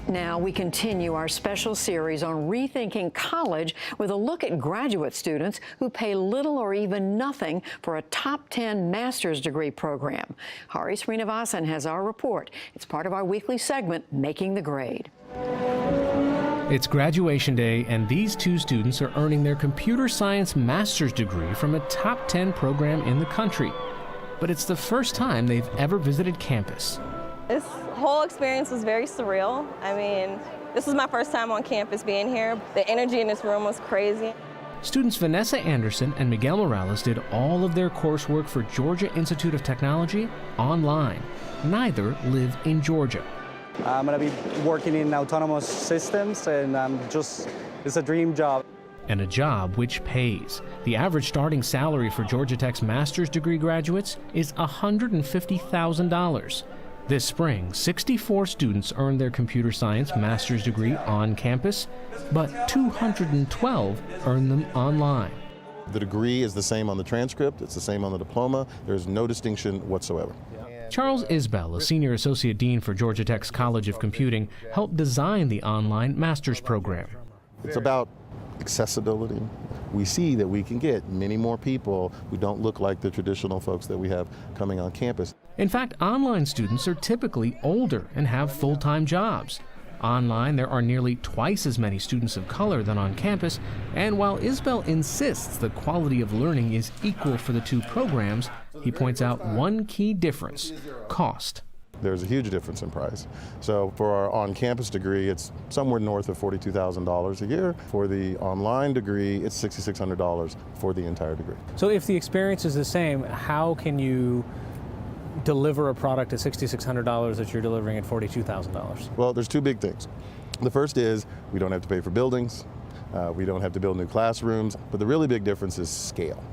Now we continue our special series on rethinking college with a look at graduate students who pay little or even nothing for a top 10 master's degree program. Hari Srinivasan has our report. It's part of our weekly segment, Making the Grade. It's graduation day, and these two students are earning their computer science master's degree from a top 10 program in the country. But it's the first time they've ever visited campus. This whole experience was very surreal. I mean, this was my first time on campus being here. The energy in this room was crazy. Students Vanessa Anderson and Miguel Morales did all of their coursework for Georgia Institute of Technology online. Neither live in Georgia. I'm going to be working in autonomous systems, and it's a dream job. And a job which pays. The average starting salary for Georgia Tech's master's degree graduates is $150,000. This spring, 64 students earned their computer science master's degree on campus, but 212 earned them online. The degree is the same on the transcript, it's the same on the diploma, there's no distinction whatsoever. Charles Isbell, a senior associate dean for Georgia Tech's College of Computing, helped design the online master's program. It's about accessibility. We see that we can get many more people who don't look like the traditional folks that we have coming on campus. In fact, online students are typically older and have full-time jobs. Online, there are nearly twice as many students of color than on campus, and while Isbell insists the quality of learning is equal for the two programs, he points out one key difference: cost. There's a huge difference in price. So for our on-campus degree, it's somewhere north of $42,000 a year. For the online degree, it's $6,600 for the entire degree. So if the experience is the same, how can you deliver a product at $6,600 that you're delivering at $42,000? Well, there's two big things. The first is we don't have to pay for buildings. We don't have to build new classrooms. But the really big difference is scale.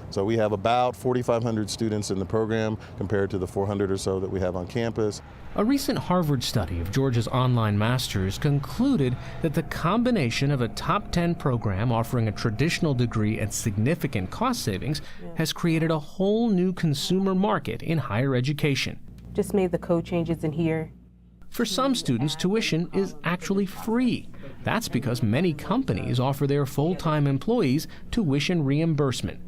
So we have about 4,500 students in the program compared to the 400 or so that we have on campus. A recent Harvard study of Georgia's online masters concluded that the combination of a top 10 program offering a traditional degree and significant cost savings has created a whole new consumer market in higher education. Just made the code changes in here. For some students, tuition is actually free. That's because many companies offer their full-time employees tuition reimbursement.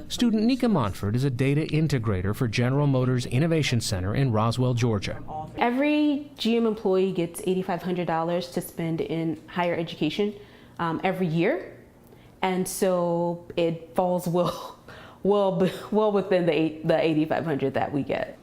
Student Nika Montford is a data integrator for General Motors Innovation Center in Roswell, Georgia. Every GM employee gets $8,500 to spend in higher education every year, and so it falls well within the $8,500 that we get.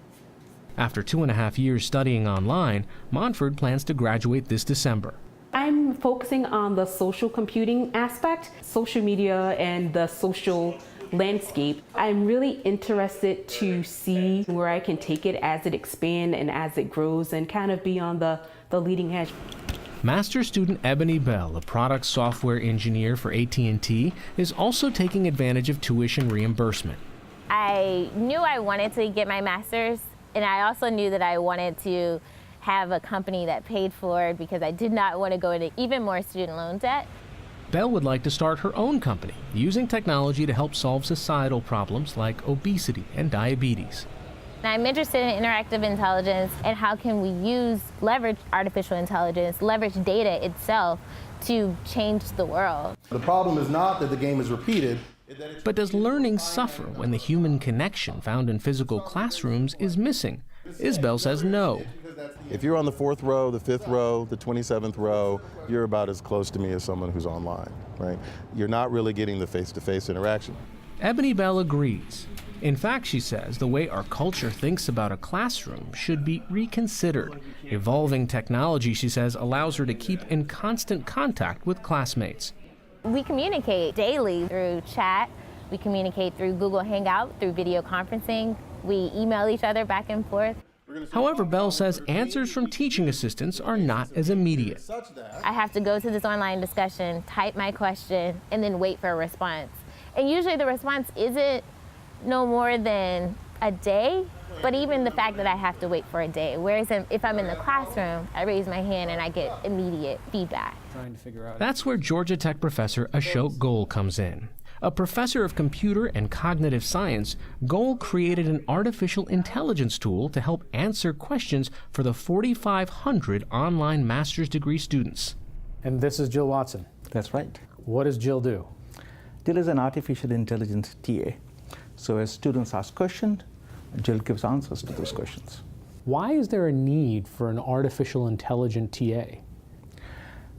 After 2.5 years studying online, Montford plans to graduate this December. I'm focusing on the social computing aspect, social media and the social landscape. I'm really interested to see where I can take it as it expands and as it grows and kind of be on the leading edge. Master student Ebony Bell, a product software engineer for AT&T, is also taking advantage of tuition reimbursement. I knew I wanted to get my master's, and I also knew that I wanted to have a company that paid for it because I did not want to go into even more student loan debt. Bell would like to start her own company, using technology to help solve societal problems like obesity and diabetes. I'm interested in interactive intelligence and how can we leverage artificial intelligence, leverage data itself to change the world. The problem is not that the game is repeated. But does learning suffer when the human connection found in physical classrooms is missing? Isbell says no. If you're on the 4th row, the 5th row, the 27th row, you're about as close to me as someone who's online, right? You're not really getting the face-to-face interaction. Ebony Bell agrees. In fact, she says, the way our culture thinks about a classroom should be reconsidered. Evolving technology, she says, allows her to keep in constant contact with classmates. We communicate daily through chat. We communicate through Google Hangout, through video conferencing. We email each other back and forth. However, Bell says answers from teaching assistants are not as immediate. I have to go to this online discussion, type my question, and then wait for a response. And usually the response isn't no more than a day, but even the fact that I have to wait for a day. Whereas if I'm in the classroom, I raise my hand and I get immediate feedback. That's where Georgia Tech professor Ashok Goel comes in. A professor of computer and cognitive science, Goel created an artificial intelligence tool to help answer questions for the 4,500 online master's degree students. And this is Jill Watson. That's right. What does Jill do? Jill is an artificial intelligence TA. So as students ask questions, Jill gives answers to those questions. Why is there a need for an artificial intelligent TA?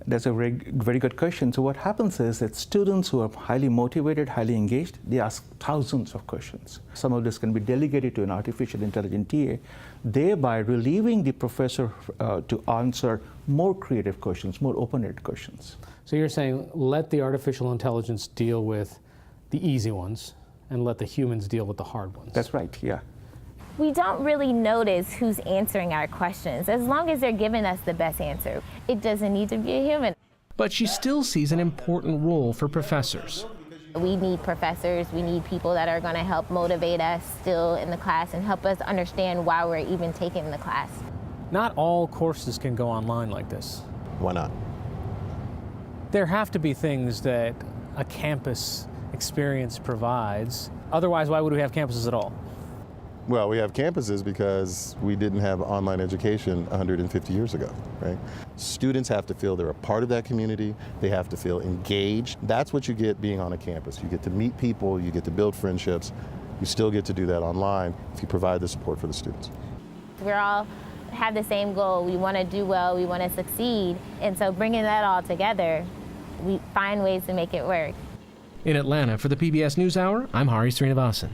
That's a very good question. So what happens is that students who are highly motivated, highly engaged, they ask thousands of questions. Some of this can be delegated to an artificial intelligent TA, thereby relieving the professor to answer more creative questions, more open-ended questions. So you're saying let the artificial intelligence deal with the easy ones and let the humans deal with the hard ones. That's right, yeah. We don't really notice who's answering our questions as long as they're giving us the best answer. It doesn't need to be a human. But she still sees an important role for professors. We need professors, we need people that are going to help motivate us still in the class and help us understand why we're even taking the class. Not all courses can go online like this. Why not? There have to be things that a campus experience provides. Otherwise, why would we have campuses at all? Well, we have campuses because we didn't have online education 150 years ago, right? Students have to feel they're a part of that community. They have to feel engaged. That's what you get being on a campus. You get to meet people, you get to build friendships. You still get to do that online if you provide the support for the students. We're all have the same goal. We want to do well, we want to succeed. And so bringing that all together, we find ways to make it work. In Atlanta for the PBS NewsHour, I'm Hari Srinivasan.